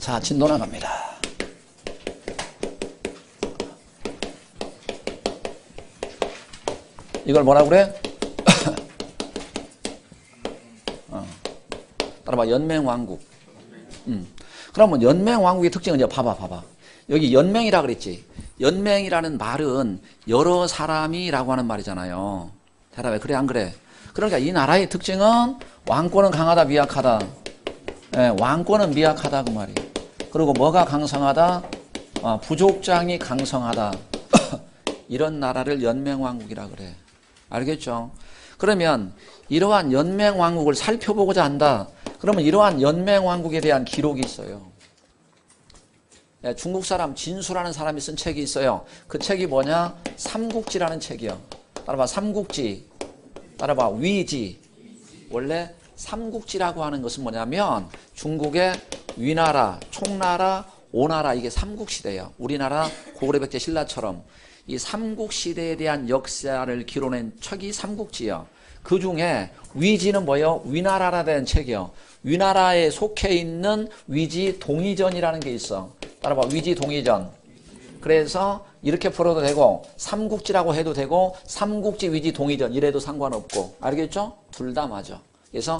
자, 진도 나갑니다. 이걸 뭐라고 그래? 따라봐. 연맹왕국. 그러면 연맹왕국의 특징은 이제 봐봐. 여기 연맹이라 그랬지. 연맹이라는 말은 여러 사람이라고 하는 말이잖아요. 대답해. 그래 안 그래? 그러니까 이 나라의 특징은 왕권은 강하다 미약하다. 예, 왕권은 미약하다 그 말이에요. 그리고 뭐가 강성하다? 부족장이 강성하다. 이런 나라를 연맹왕국이라 그래. 알겠죠? 그러면 이러한 연맹왕국을 살펴보고자 한다. 그러면 이러한 연맹왕국에 대한 기록이 있어요. 예, 중국 사람 진수라는 사람이 쓴 책이 있어요. 그 책이 뭐냐? 삼국지라는 책이요. 따라봐. 삼국지. 따라봐. 위지. 원래 삼국지라고 하는 것은 뭐냐면 중국의 위나라, 총나라, 오나라 이게 삼국시대예요. 우리나라 고구려 백제 신라처럼 이 삼국시대에 대한 역사를 기록낸 책이 삼국지요. 그 중에 위지는 뭐예요? 위나라라는 책이요. 위나라에 속해 있는 위지 동의전이라는 게 있어. 따라봐. 위지 동의전. 그래서 이렇게 풀어도 되고 삼국지라고 해도 되고 삼국지 위지 동의전 이래도 상관없고 알겠죠? 둘 다 맞아. 그래서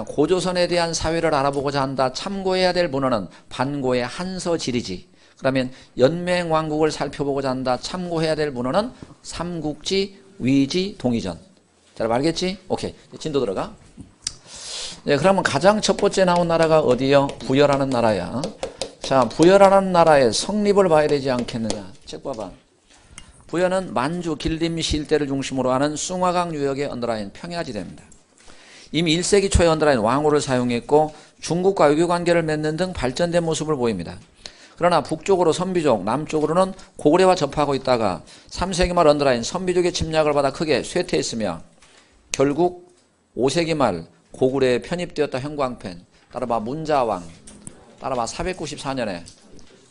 고조선에 대한 사회를 알아보고자 한다. 참고해야 될 문헌은 반고의 한서지리지. 그러면 연맹왕국을 살펴보고자 한다. 참고해야 될 문헌은 삼국지 위지 동의전. 잘 알겠지? 오케이. 진도 들어가. 네, 그러면 가장 첫 번째 나온 나라가 어디요? 부여라는 나라야. 자, 부여라는 나라의 성립을 봐야 되지 않겠느냐. 책 봐봐. 부여는 만주, 길림시 일대를 중심으로 하는 숭화강 유역에 언더라인 평야지대입니다. 이미 1세기 초에 언더라인 왕호를 사용했고 중국과 외교관계를 맺는 등 발전된 모습을 보입니다. 그러나 북쪽으로 선비족, 남쪽으로는 고구려와 접하고 있다가 3세기 말 언더라인 선비족의 침략을 받아 크게 쇠퇴했으며 결국 5세기 말 고구려에 편입되었다. 형광펜. 따라봐. 문자왕. 따라봐. 494년에.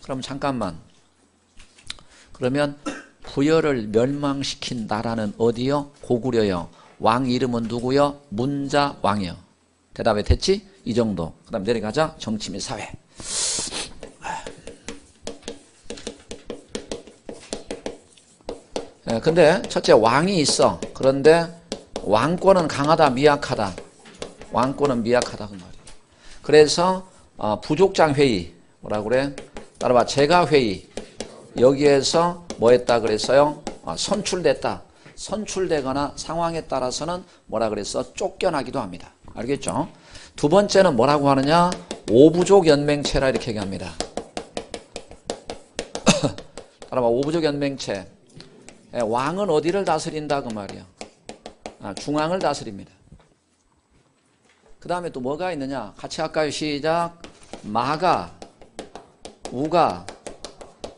그럼 잠깐만. 그러면 부여를 멸망시킨 나라는 어디요? 고구려요. 왕 이름은 누구요? 문자왕이요. 대답이 됐지? 이 정도. 그 다음 내려가자. 정치 및 사회. 근데 첫째 왕이 있어. 그런데 왕권은 강하다 미약하다. 왕권은 미약하다 그 말이에요. 그래서 부족장 회의 뭐라고 그래? 따라봐. 제가 회의 여기에서 뭐 했다 그랬어요? 선출됐다. 선출되거나 상황에 따라서는 뭐라 그랬어? 쫓겨나기도 합니다. 알겠죠? 두 번째는 뭐라고 하느냐? 오부족 연맹체라 이렇게 얘기합니다. 따라봐. 오부족 연맹체. 왕은 어디를 다스린다 그 말이야. 중앙을 다스립니다. 그 다음에 또 뭐가 있느냐? 같이 할까요? 시작. 마가, 우가,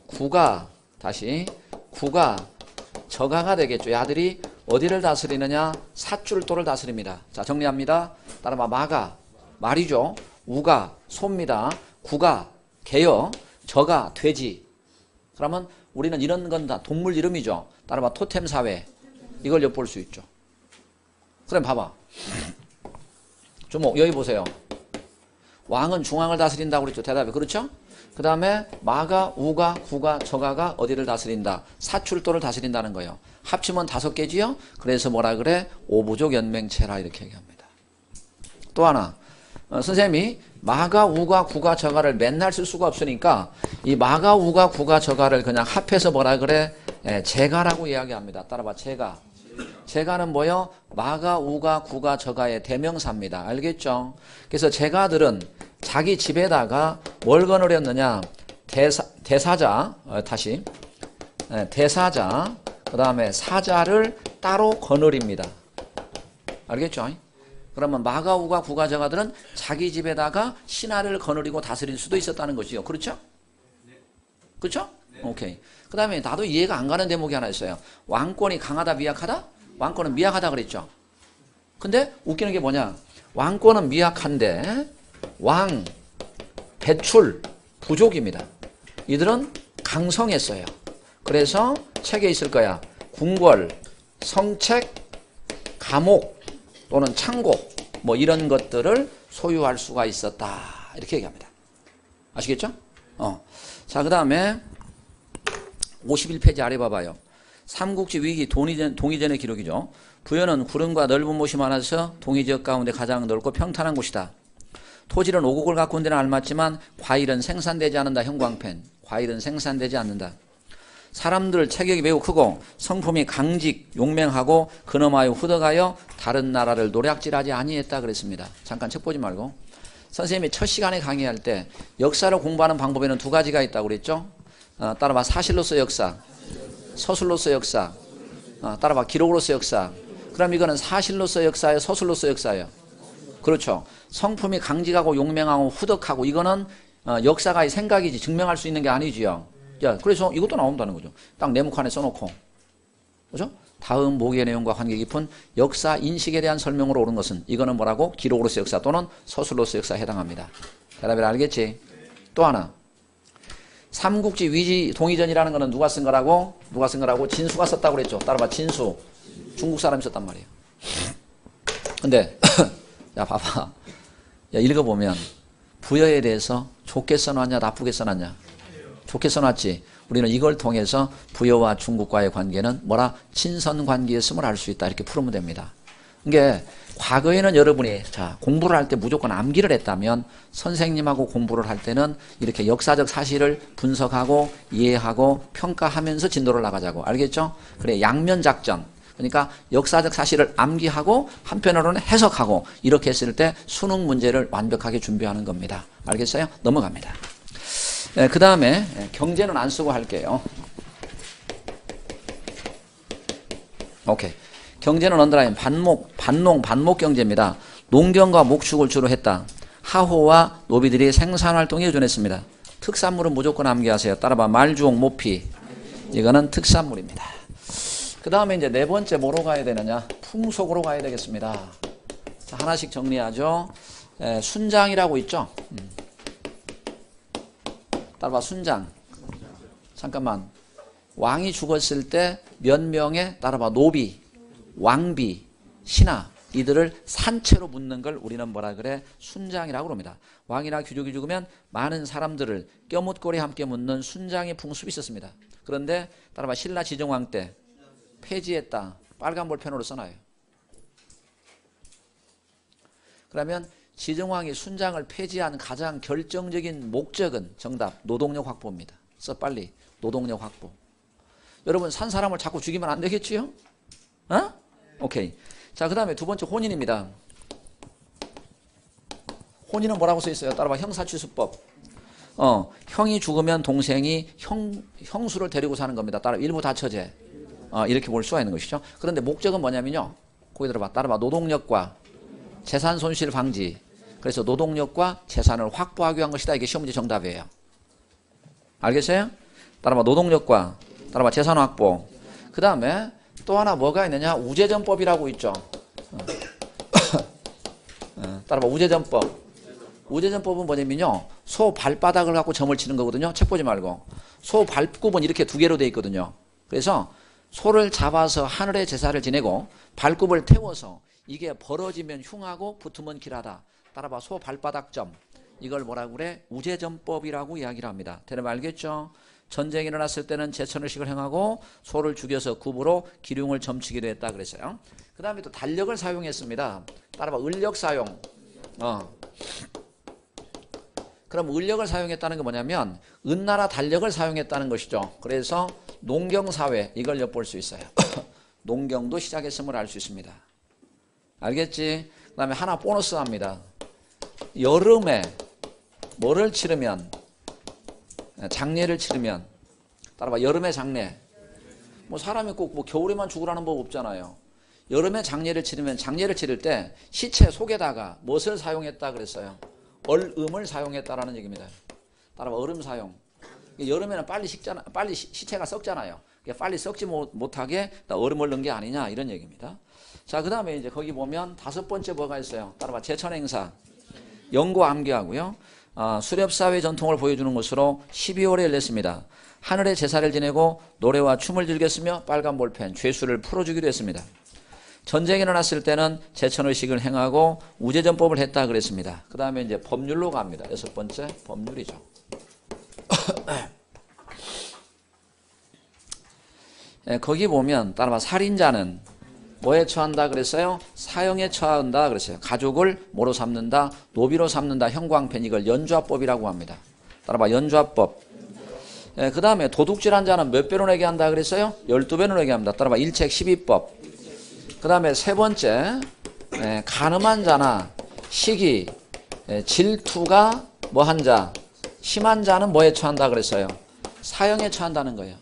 구가, 다시 구가, 저가가 되겠죠. 이 아들이 어디를 다스리느냐? 사출도를 다스립니다. 자, 정리합니다. 따라봐. 마가, 말이죠. 우가, 소입니다. 구가, 개요. 저가, 돼지. 그러면 우리는 이런 건 다 동물 이름이죠. 따라봐. 토템 사회. 이걸 엿볼 수 있죠. 그럼 봐봐. 주목. 여기 보세요. 왕은 중앙을 다스린다고 그랬죠. 대답이 그렇죠? 그 다음에 마가, 우가, 구가, 저가가 어디를 다스린다? 사출도를 다스린다는 거예요. 합치면 5개지요? 그래서 뭐라 그래? 오부족 연맹체라 이렇게 얘기합니다. 또 하나. 선생님이 마가, 우가, 구가, 저가를 맨날 쓸 수가 없으니까 이 마가, 우가, 구가, 저가를 그냥 합해서 뭐라 그래? 제가라고 이야기합니다. 따라봐. 제가. 제가는 뭐요? 마가, 우가, 구가, 저가의 대명사입니다. 알겠죠? 그래서 제가들은 자기 집에다가 뭘 거느렸느냐? 대사자, 다시. 대사자, 그 다음에 사자를 따로 거느립니다. 알겠죠? 그러면 마가, 우가, 구가, 저가들은 자기 집에다가 신하를 거느리고 다스릴 수도 있었다는 것이요. 그렇죠? 그렇죠? 오케이. 그 다음에 나도 이해가 안 가는 대목이 하나 있어요. 왕권이 강하다 미약하다? 왕권은 미약하다 그랬죠. 근데 웃기는 게 뭐냐? 왕권은 미약한데 왕, 배출, 부족입니다. 이들은 강성했어요. 그래서 책에 있을 거야. 궁궐, 성책, 감옥 또는 창고 뭐 이런 것들을 소유할 수가 있었다. 이렇게 얘기합니다. 아시겠죠? 자, 그 다음에 51페이지 아래 봐봐요. 삼국지 위기 동이전의 기록이죠. 부여는 구름과 넓은 못이 많아서 동이지역 가운데 가장 넓고 평탄한 곳이다. 토지는 오곡을 가꾼 데는 알맞지만 과일은 생산되지 않는다. 형광펜. 과일은 생산되지 않는다. 사람들 체격이 매우 크고 성품이 강직 용맹하고 근엄하여 후덕하여 다른 나라를 노략질하지 아니했다 그랬습니다. 잠깐 책 보지 말고. 선생님이 첫 시간에 강의할 때 역사를 공부하는 방법에는 두 가지가 있다고 그랬죠. 따라봐 사실로서 역사, 서술로서 역사, 따라봐 기록으로서 역사. 그럼 이거는 사실로서 역사예요, 서술로서 역사예요. 그렇죠. 성품이 강직하고 용맹하고 후덕하고 이거는 역사가의 생각이지 증명할 수 있는 게 아니지요. 자, 그래서 이것도 나온다는 거죠. 딱 네모칸에 써놓고. 그죠? 다음 모기의 내용과 관계 깊은 역사 인식에 대한 설명으로 옳은 것은 이거는 뭐라고? 기록으로서 역사 또는 서술로서 역사에 해당합니다. 대답을 알겠지? 또 하나. 삼국지 위지 동이전이라는 거는 누가 쓴 거라고? 누가 쓴 거라고? 진수가 썼다고 그랬죠. 따라봐. 진수. 중국 사람이 썼단 말이에요. 근데 야 봐봐. 야 읽어보면 부여에 대해서 좋게 써놨냐 나쁘게 써놨냐? 좋게 써놨지. 우리는 이걸 통해서 부여와 중국과의 관계는 뭐라? 친선관계였음을 알 수 있다. 이렇게 풀으면 됩니다. 이게 과거에는 여러분이 자 공부를 할 때 무조건 암기를 했다면 선생님하고 공부를 할 때는 이렇게 역사적 사실을 분석하고 이해하고 평가하면서 진도를 나가자고. 알겠죠? 그래 양면 작전. 그러니까 역사적 사실을 암기하고 한편으로는 해석하고 이렇게 했을 때 수능 문제를 완벽하게 준비하는 겁니다. 알겠어요? 넘어갑니다. 네, 그 다음에 경제는 안 쓰고 할게요. 오케이. 경제는 언더라인 반농 경제입니다. 농경과 목축을 주로 했다. 하호와 노비들이 생산활동에 의존했습니다. 특산물은 무조건 암기하세요. 따라봐. 말주옥, 모피. 이거는 특산물입니다. 그 다음에 이제 네 번째 뭐로 가야 되느냐? 풍속으로 가야 되겠습니다. 자, 하나씩 정리하죠. 순장이라고 있죠? 따라봐. 순장. 잠깐만. 왕이 죽었을 때 몇 명의 따라봐. 노비, 왕비, 신하 이들을 산채로 묻는 걸 우리는 뭐라 그래? 순장이라고 합니다. 왕이나 귀족이 죽으면 많은 사람들을 껴묻고리 함께 묻는 순장의 풍습이 있었습니다. 그런데 따라봐. 신라 지정왕 때 폐지했다. 빨간 볼펜으로 써놔요. 그러면 지정왕이 순장을 폐지한 가장 결정적인 목적은 정답 노동력 확보입니다. 써 빨리. 노동력 확보. 여러분 산 사람을 자꾸 죽이면 안 되겠지요? 오케이. 자, 그 다음에 두 번째 혼인입니다. 혼인은 뭐라고 써 있어요? 따라봐. 형사취수법. 형이 죽으면 동생이 형수를 데리고 사는 겁니다. 따라 일부 다처제. 이렇게 볼 수가 있는 것이죠. 그런데 목적은 뭐냐면요. 거기 들어봐. 따라봐. 노동력과 재산 손실 방지. 그래서 노동력과 재산을 확보하기 위한 것이다. 이게 시험 문제 정답이에요. 알겠어요? 따라봐. 노동력과 따라봐. 재산 확보. 그 다음에 또 하나 뭐가 있느냐? 우제전법이라고 있죠. 따라봐. 우제전법. 우제전법은 뭐냐면요. 소 발바닥을 갖고 점을 치는 거거든요. 책 보지 말고. 소 발굽은 이렇게 두 개로 되어 있거든요. 그래서 소를 잡아서 하늘에 제사를 지내고 발굽을 태워서 이게 벌어지면 흉하고 붙으면 길하다. 따라봐. 소 발바닥점. 이걸 뭐라고 그래? 우제전법이라고 이야기를 합니다. 대략 알겠죠? 전쟁이 일어났을 때는 제천의식을 행하고 소를 죽여서 굽으로 기륭을 점치기도 했다 그랬어요. 그 다음에 또 달력을 사용했습니다. 따라봐. 을력 사용. 그럼 을력을 사용했다는 게 뭐냐면 은나라 달력을 사용했다는 것이죠. 그래서 농경사회 이걸 엿볼 수 있어요. 농경도 시작했음을 알 수 있습니다. 알겠지? 그 다음에 하나 보너스 합니다. 여름에 뭐를 치르면 장례를 치르면 따라봐. 여름에 장례. 뭐 사람이 꼭 뭐 겨울에만 죽으라는 법 없잖아요. 여름에 장례를 치르면 장례를 치를 때 시체 속에다가 무엇을 사용했다 그랬어요? 얼음을 사용했다라는 얘기입니다. 따라봐. 얼음 사용. 여름에는 빨리 식잖아. 빨리 시체가 썩잖아요. 빨리 썩지 못하게 얼음을 넣은 게 아니냐 이런 얘기입니다. 자, 그 다음에 이제 거기 보면 다섯 번째 뭐가 있어요? 따라봐. 제천행사. 연고 암기하고요. 수렵사회 전통을 보여주는 것으로 12월에 열렸습니다. 하늘에 제사를 지내고 노래와 춤을 즐겼으며 빨간 볼펜, 죄수를 풀어주기도 했습니다. 전쟁이 일어났을 때는 제천의식을 행하고 우제전법을 했다 그랬습니다. 그 다음에 이제 법률로 갑니다. 여섯 번째 법률이죠. 거기 보면 따라봐 살인자는 뭐에 처한다 그랬어요? 사형에 처한다 그랬어요. 가족을 뭐로 삼는다? 노비로 삼는다. 형광펜 이걸 연좌법이라고 합니다. 따라봐 연좌법. 그 다음에 도둑질한 자는 몇 배로 내게 한다 그랬어요? 12배로 내게 합니다. 따라봐 일책 12법. 그 다음에 세 번째 간음한 자나 시기 질투가 뭐한 자 심한 자는 뭐에 처한다 그랬어요? 사형에 처한다는 거예요.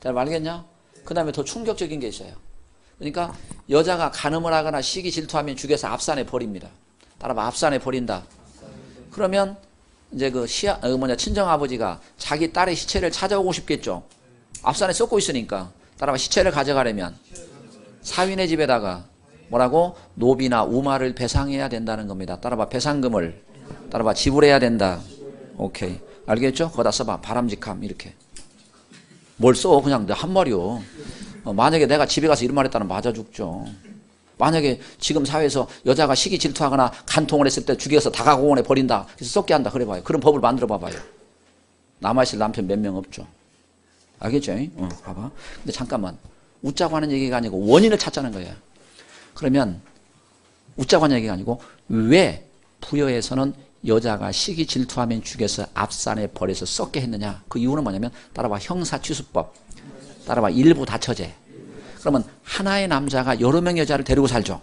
잘 알겠냐? 그 다음에 더 충격적인 게 있어요. 그러니까 여자가 간음을 하거나 시기 질투하면 죽여서 앞산에 버립니다. 따라봐 앞산에 버린다. 그러면 이제 그 친정아버지가 자기 딸의 시체를 찾아오고 싶겠죠. 앞산에 썩고 있으니까. 따라봐 시체를 가져가려면 사위네 집에다가 뭐라고? 노비나 우마를 배상해야 된다는 겁니다. 따라봐 배상금을 따라봐 지불해야 된다. 오케이. 알겠죠? 거기다 써봐. 바람직함 이렇게. 뭘 써? 그냥 한 말이요. 만약에 내가 집에 가서 이런 말 했다면 맞아 죽죠. 만약에 지금 사회에서 여자가 시기 질투하거나 간통을 했을 때 죽여서 다가공원에 버린다. 그래서 썩게 한다. 그래 봐요. 그런 법을 만들어 봐봐요. 남아있을 남편 몇 명 없죠. 알겠죠? 봐봐. 근데 잠깐만. 웃자고 하는 얘기가 아니고 원인을 찾자는 거예요. 그러면 웃자고 하는 얘기가 아니고 왜 부여에서는 여자가 시기 질투하면 죽여서 앞산에 버려서 썩게 했느냐. 그 이유는 뭐냐면 따라봐 형사취수법. 따라봐 일부 다처제. 그러면 하나의 남자가 여러 명 여자를 데리고 살죠.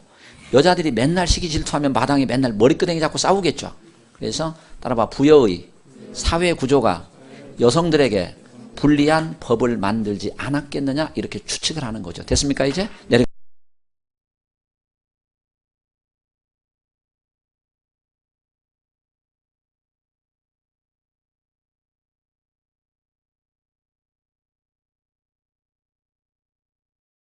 여자들이 맨날 시기 질투하면 마당에 맨날 머리끄댕이 잡고 싸우겠죠. 그래서 따라봐 부여의 사회 구조가 여성들에게 불리한 법을 만들지 않았겠느냐 이렇게 추측을 하는 거죠. 됐습니까 이제?